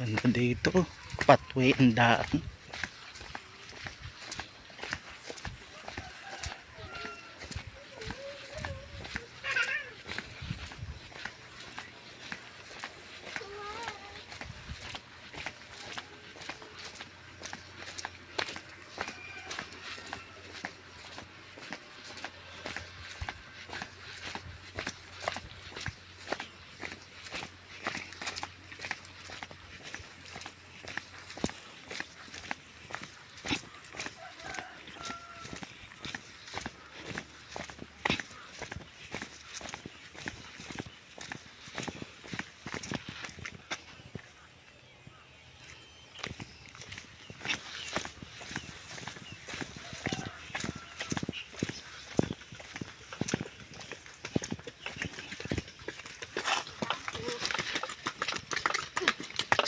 Ganda dito. Pathway ang daan.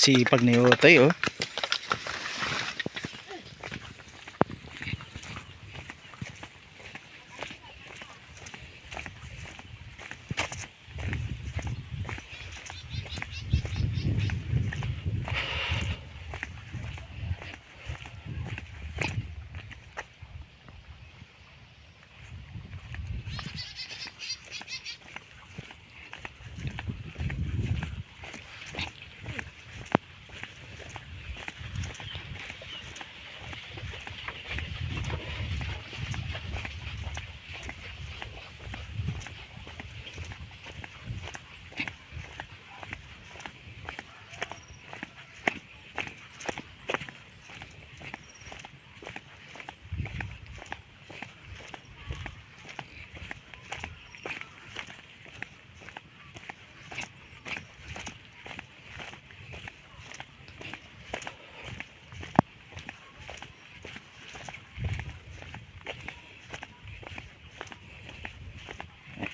Sipag ni Otoy, oh.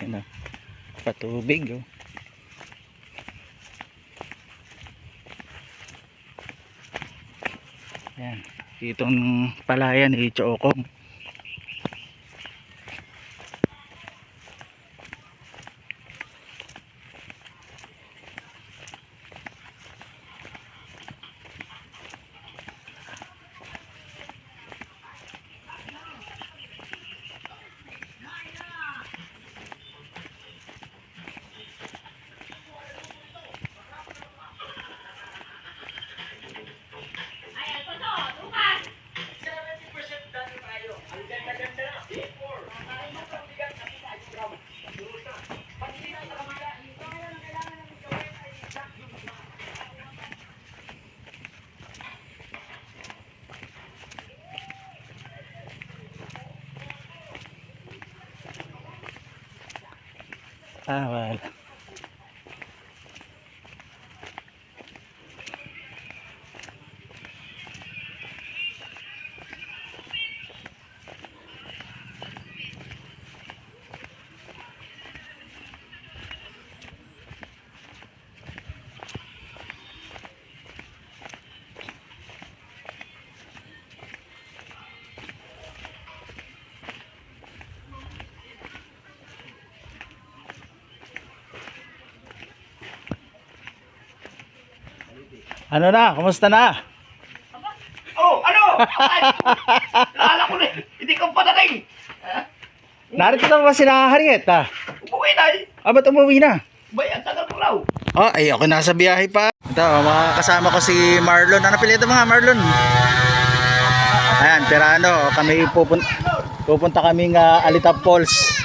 Ayan, oh. Patubig, oh. Ayan. Itong palayan ni Chookong. Wala. Ano na? Kumusta na? Oh, ano? Lala ko na, hindi ka padating. Narito na ba si Harriet, ah? Umuwi na eh. Ba't umuwi na? Bay, ang tagal ko raw. Oh, ay ako nasa biyahe pa. Ito, mga kasama ko si Marlon. Ano pili ito mga Marlon? Ayan, Pirano. Kami pupunta kaming Alitap Falls.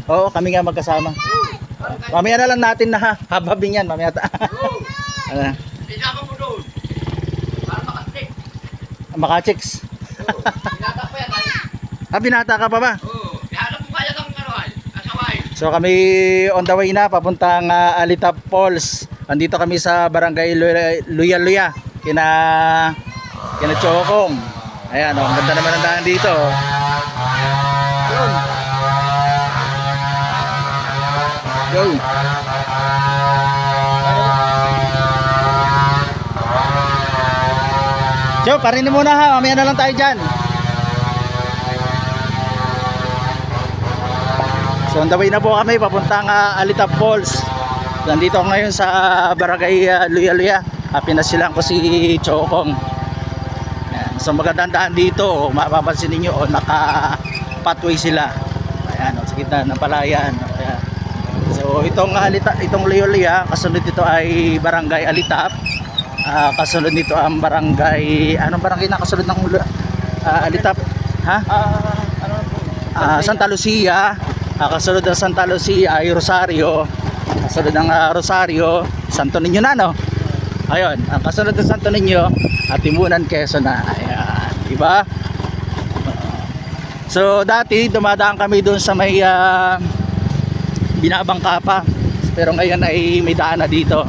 Oo, kami nga magkasama. Mamaya na lang natin na hababing yan. Mamaya ano? Sinama mo doon. Para makastik. Makachicks. Binata ko yan ay. Binata ka pa ba? Oo. Ihanap mo kaya ng ano ay. Asaway. So kami on the way na papuntang Alitap Falls. Andito kami sa Barangay Luya Luya. Kina Chookong. Ayan, oh, ang ganda naman ang daan dito. Yun. Go. Joe, parin muna ha. Mamaya na lang tayo dyan. So on the way na po kami papuntang Alitap Falls. Nandito ako ngayon sa Barangay Luya-Luya. Pinasilang ko si Chokong. Ayan. So magandang daan dito, mapapansin ninyo, naka-pathway sila. Ayan, sa gitna ng palayan. Ayan. So itong Luya-Luya, kasunod dito ay Barangay Alitap. Kasunod nito ang barangay, anong barangay na kasunod ng Alitap? Ha? Santa Lucia. Kasunod ng Santa Lucia ay Rosario. Kasunod ng Rosario, Santo Niño na, no? Ayun, ang kasunod ng Santo Niño at Timunan, Quezon na. Ayan, diba? So dati dumadaan kami doon sa may Binabangka pa. Pero ngayon ay may daan na dito.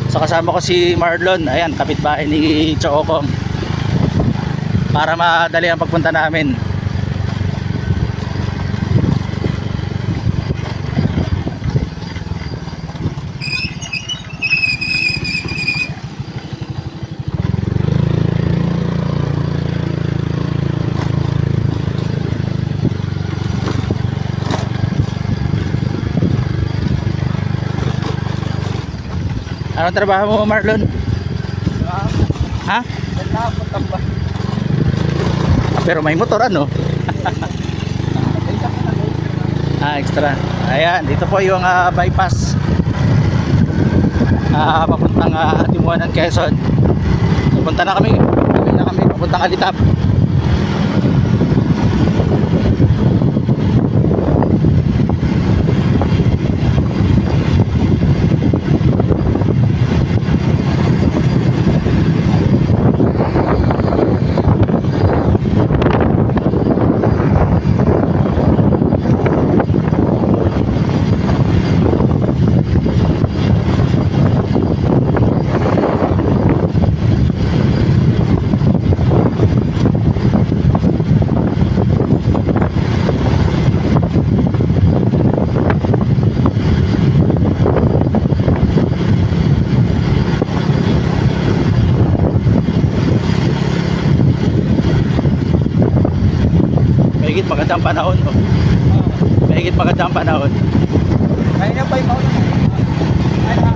So kasama ko si Marlon, ayan, kapitbahay ni Chokong, para madali ang pagpunta namin. Anong trabaho mo, Marlon? Ha? Pero may motor, ano? Extra. Ayan, dito po yung bypass papuntang Timuanan, Quezon. Pupunta na kami. Papuntang Alitap. Mahigit magandang panahon, oh. Mahigit magandang panahon. Kaya na pa yung mauna. Ay, ha?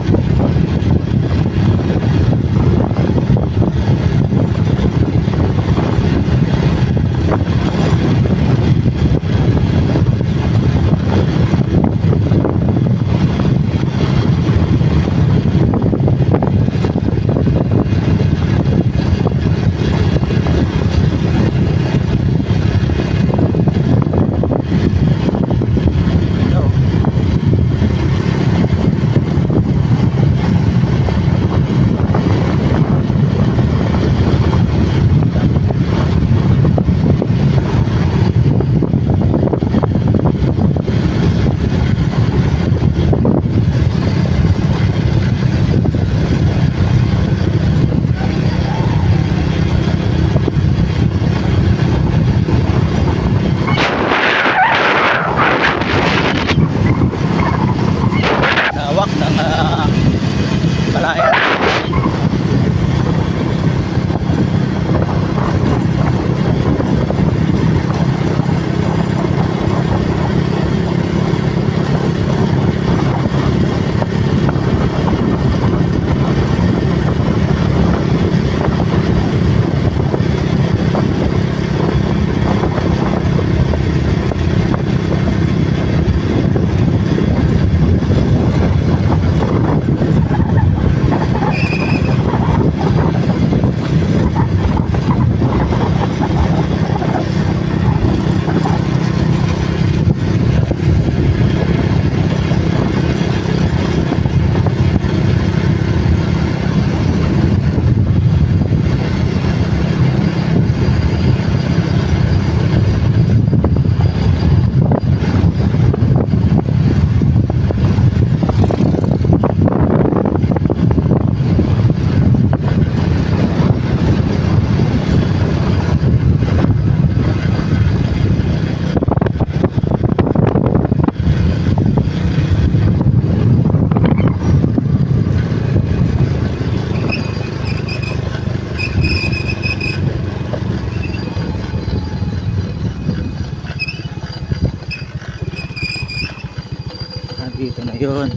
dito na yun.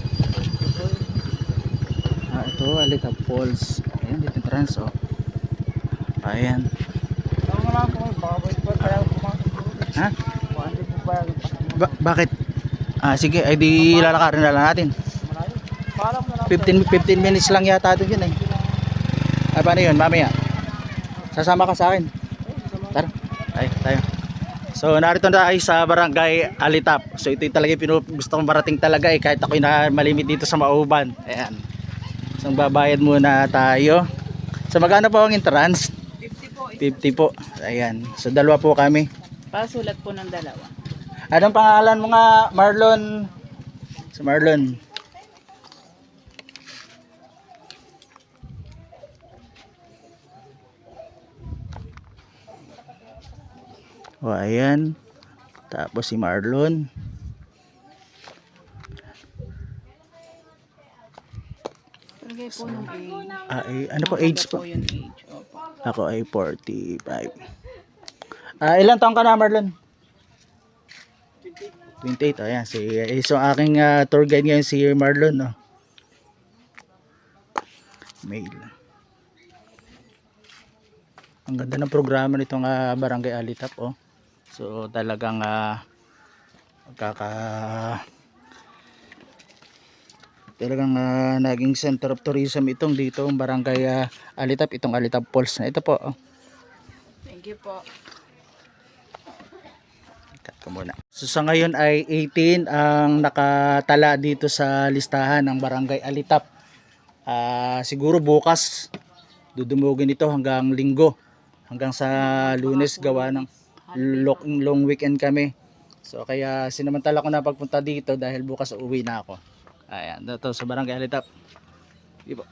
Ito Alitap Falls. Ayan dito yung trans oh. Ayan. Ha? Bakit? Sige, ay di lalakarin na lang natin. 15 minutes lang yata ito yun eh. Paano yun mamaya? Sasama ka sa akin. Tara. Ay, tayo. So narito na tayo sa barangay Alitap. So ito yung talaga gusto kong marating talaga eh, kahit ako'y na malimit dito sa Mauban. Ayan. So babayad muna tayo. So magkano po ang entrance? 50 po. 50 po. Ayan. So dalawa po kami. Pasulat po ng dalawa. Anong pangalan mo nga, Marlon? Si Marlon. O, ayan. Tapos si Marlon. Lagay po ng age. Ano po age po? Yung age. Opo. Ako ay 45. Ilan taong ka na, Marlon? 28. Ayan. So aking tour guide ngayon si Marlon. No? Mail. Ang ganda ng programa nitong Barangay Alitap. Oh. So talagang talagang naging center of tourism itong dito ang Barangay Alitap, itong Alitap Falls na ito po. Oh. Thank you po. Cut ko muna. So sa ngayon ay 18 ang nakatala dito sa listahan ng Barangay Alitap. Siguro bukas dudumugin ito hanggang linggo, hanggang sa Lunes gawa ng long weekend kami. So kaya sinamantala ko na pagpunta dito dahil bukas uuwi na ako. Ayan, dito sa Barangay Alitap. Di ba?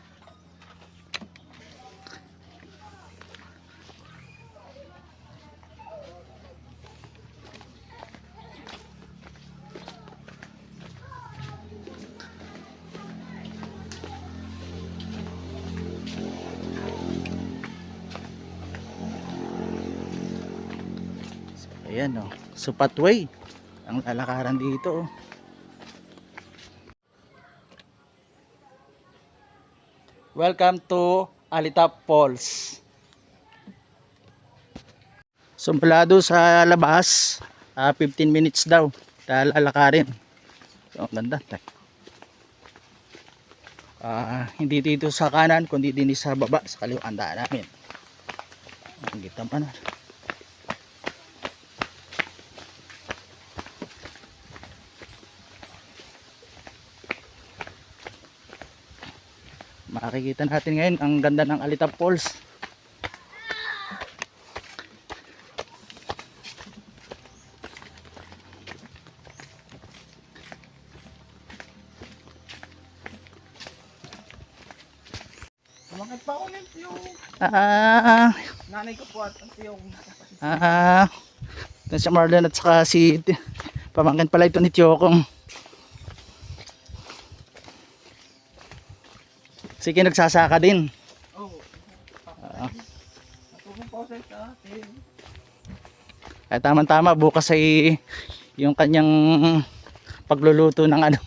Ayan oh, so pathway ang lalakaran dito oh. Welcome to Alitap Falls. Sumplado sa labas, 15 minutes daw lalakarin. So ang ganda. Hindi dito sa kanan kundi din sa baba sa kaliwaan daan namin. Ang gitna pa na. Makikita natin ngayon ang ganda ng Alitap Falls. Bakit pa ulit yung nanay ko po at yung ito si Marlon at saka si pamangkin pala ito ni Tiyokong. Sige, nagsasaka din. Ay tama-tama bukas ay yung kanyang pagluluto ng ano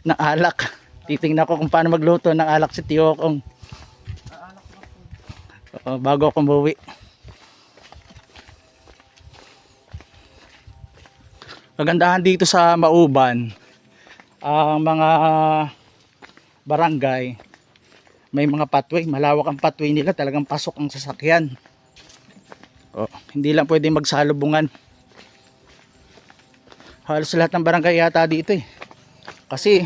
ng alak. Titingnan ko kung paano magluto ng alak si Tiyokong. Bago ako umuwi. Kagandahan dito sa Mauban, ang mga barangay may mga pathway, malawak ang pathway nila, talagang pasok ang sasakyan. Hindi lang pwede magsalubungan. Halos lahat ng barangay yata dito eh. Kasi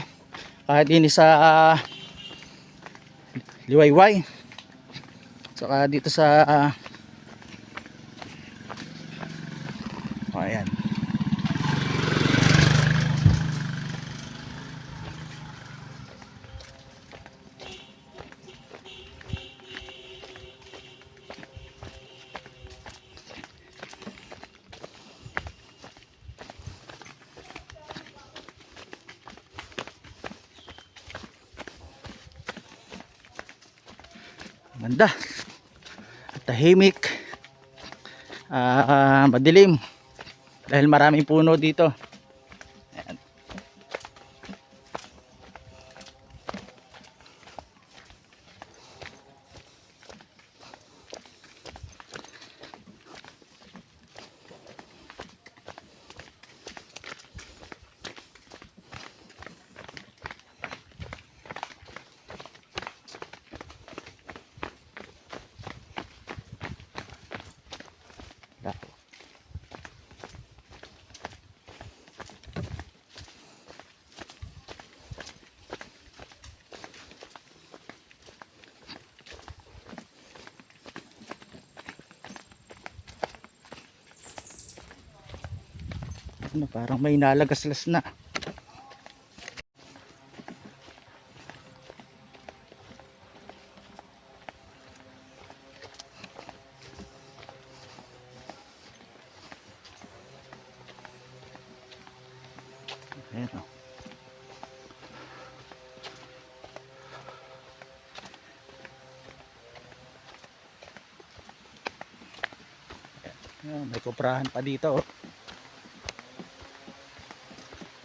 kahit din sa Liwayway, saka dito sa ayan. Ganda at tahimik, madilim dahil maraming puno dito. Ayan. Ano, parang may nalagaslas na. Ayan o. Ayan, may kuprahan pa dito. Oh.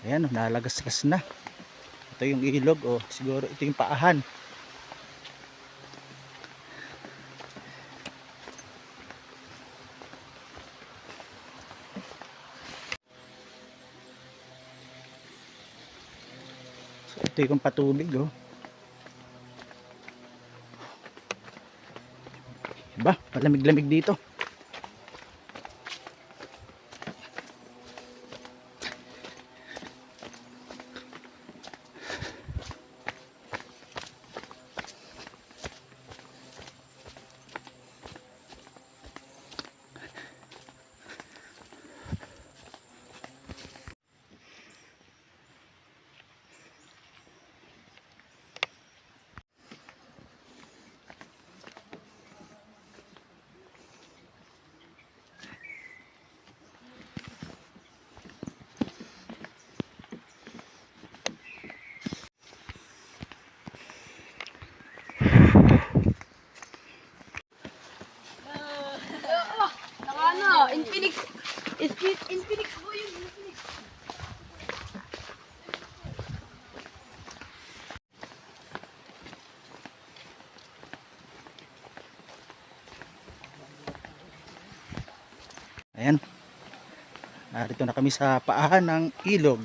Ayan, oh, nalagasgas na. Ito yung ilog. Oh. Siguro ito yung paahan. So, ito yung patubig. Oh. Ba, malamig-lamig dito. Ano? Infinix. Infinix po yun. Infinix. Ayan. Narito na kami sa paahan ng ilog.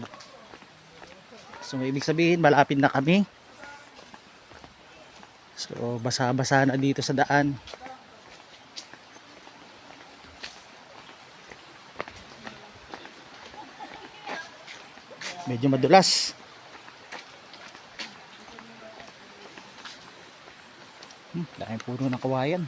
So ibig sabihin malapit na kami. So basa-basa na dito sa daan. Medyo madulas. Dahil puno ng kawayan.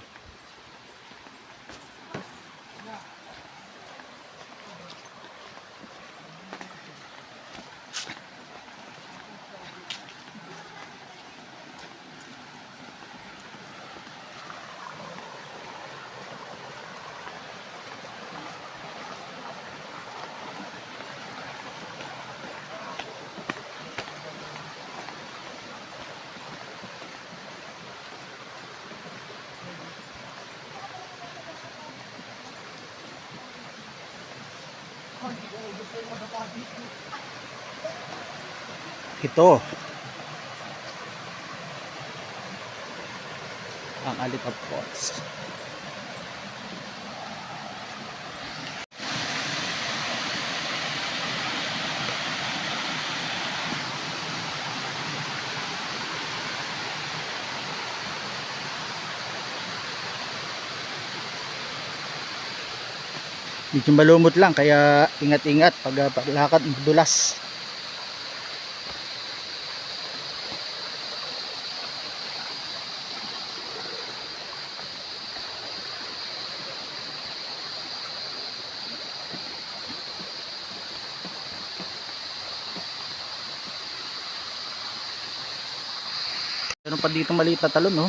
Ito ang Alita Falls. Medyo malumot lang kaya ingat-ingat pag paglakad, madulas. Meron pa dito maliit na talon, no?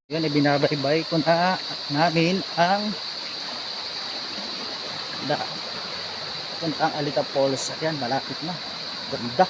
Yan, ibinabaybay ko na namin ang puntang Alita Falls. Ayan, malapit na. Ganda.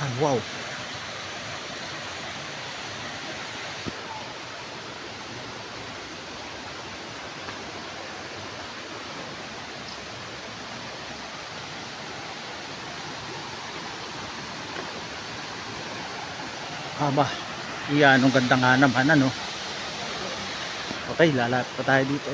Ah, wow. Aba, iyan, ang ganda nga naman, ano. Okay, lalapit pa tayo dito.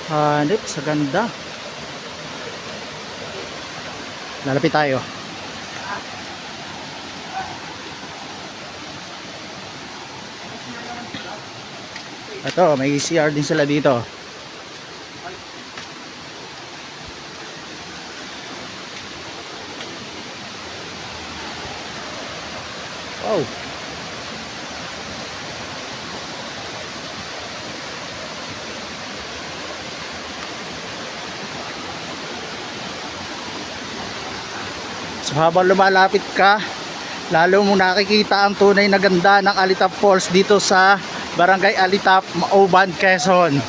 Hanip sa ganda. Lalapit tayo. Ito, may CR din sila dito. Wow. So habang lumalapit ka, lalo mo nakikita ang tunay na ganda ng Alitap Falls dito sa Barangay Alitap, Mauban, Quezon.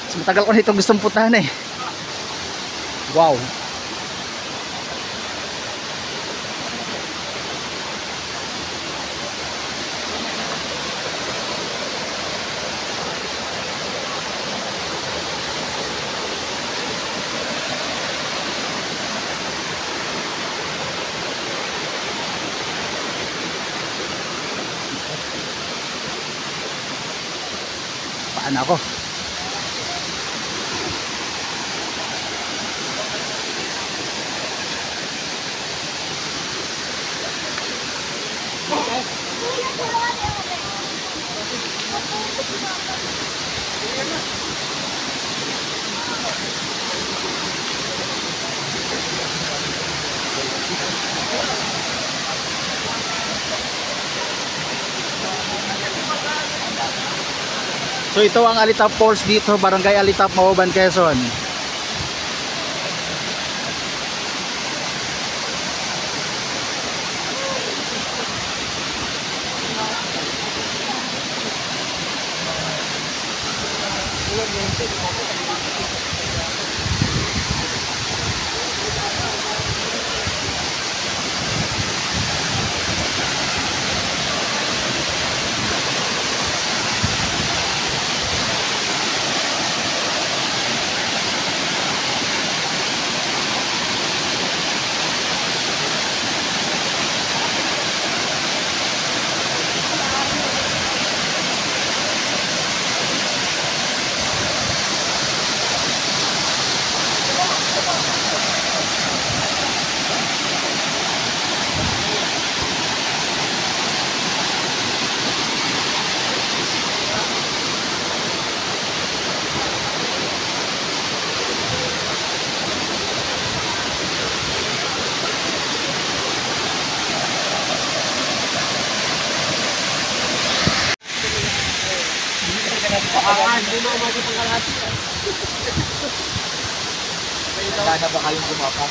So, matagal ko na itong gustong puntahan eh. Wow. Paan ako. So ito ang Alitap Falls dito, Barangay Alitap, Mauban, Quezon. Sana ba kayong gumapa?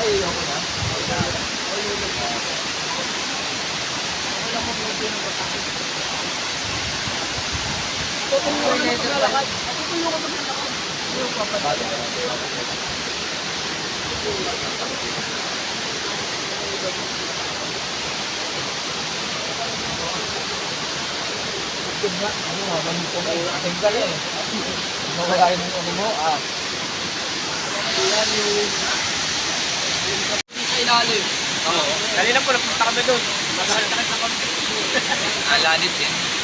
Ay, ako na. Kanina po, nagpunta kami doon. Masalit na kami. Alanit yan.